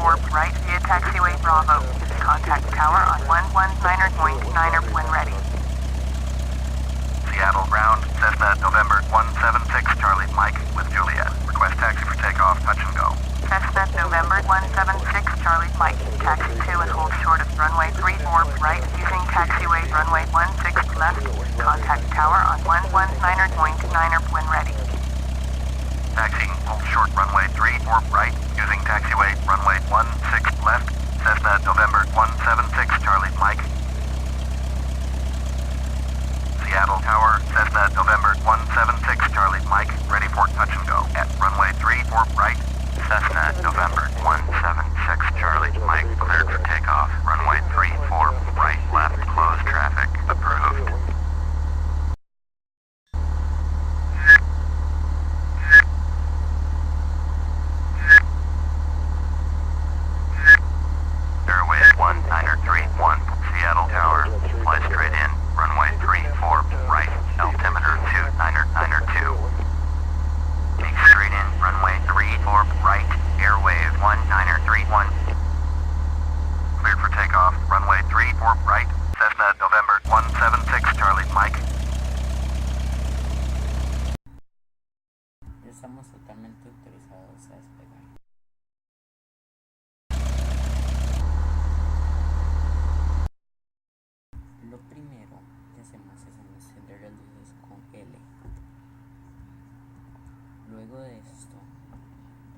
34 right via taxiway Bravo. Contact tower on 119.9 when ready. Seattle ground, Cessna November 176 Charlie Mike with Juliet. Request taxi for takeoff, touch and go. Cessna November 176 Charlie Mike. Taxi 2 and hold short of runway 34 right using taxiway runway 16 left. Contact tower on 119.9 when ready. Taxi, hold short runway 34 right using taxiway runway 16 left. Cessna November 176 Charlie Mike. Seattle Tower, Cessna November 176 Charlie Mike, ready for touch and go at runway 34 right. Cessna November 176 Charlie Mike, cleared for takeoff. Runway 34 right, left, closed traffic, approved. Airway 1931, Seattle Tower, fly straight in. Runway 34 right, altimeter 2992. Take straight in, runway 34 right, airwave 1931. Cleared for takeoff, runway 34 right, Cessna November 176 Charlie Mike. Estamos totalmente autorizados a despegar. Lo primero que hacemos es encender las luces con L. Luego de esto,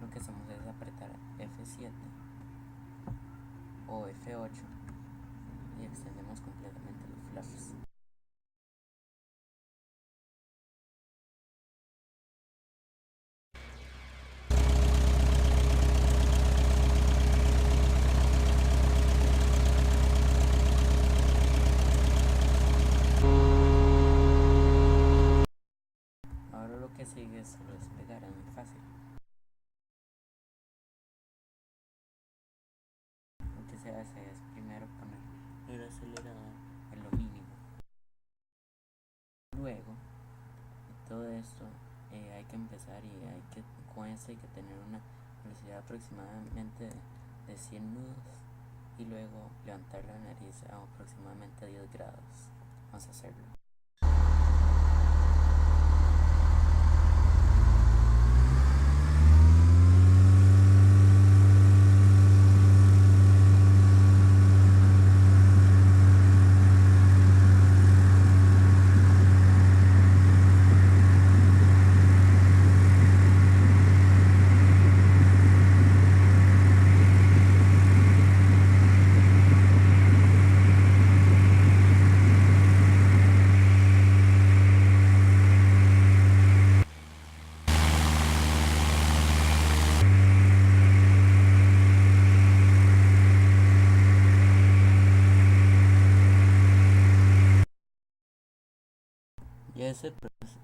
lo que hacemos es apretar F7 o F8 y extendemos completamente los flashes. Ahora lo que sigue es solo despegar, es muy fácil. Lo que se hace es primero poner el acelerador en lo mínimo. Luego de todo esto hay que empezar con esto hay que tener una velocidad aproximadamente de 100 nudos y luego levantar la nariz a aproximadamente 10 grados. Vamos a hacerlo.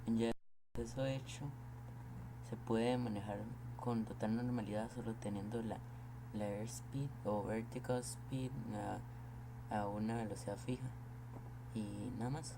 Ya eso hecho, se puede manejar con total normalidad solo teniendo la airspeed o vertical speed a una velocidad fija y nada más.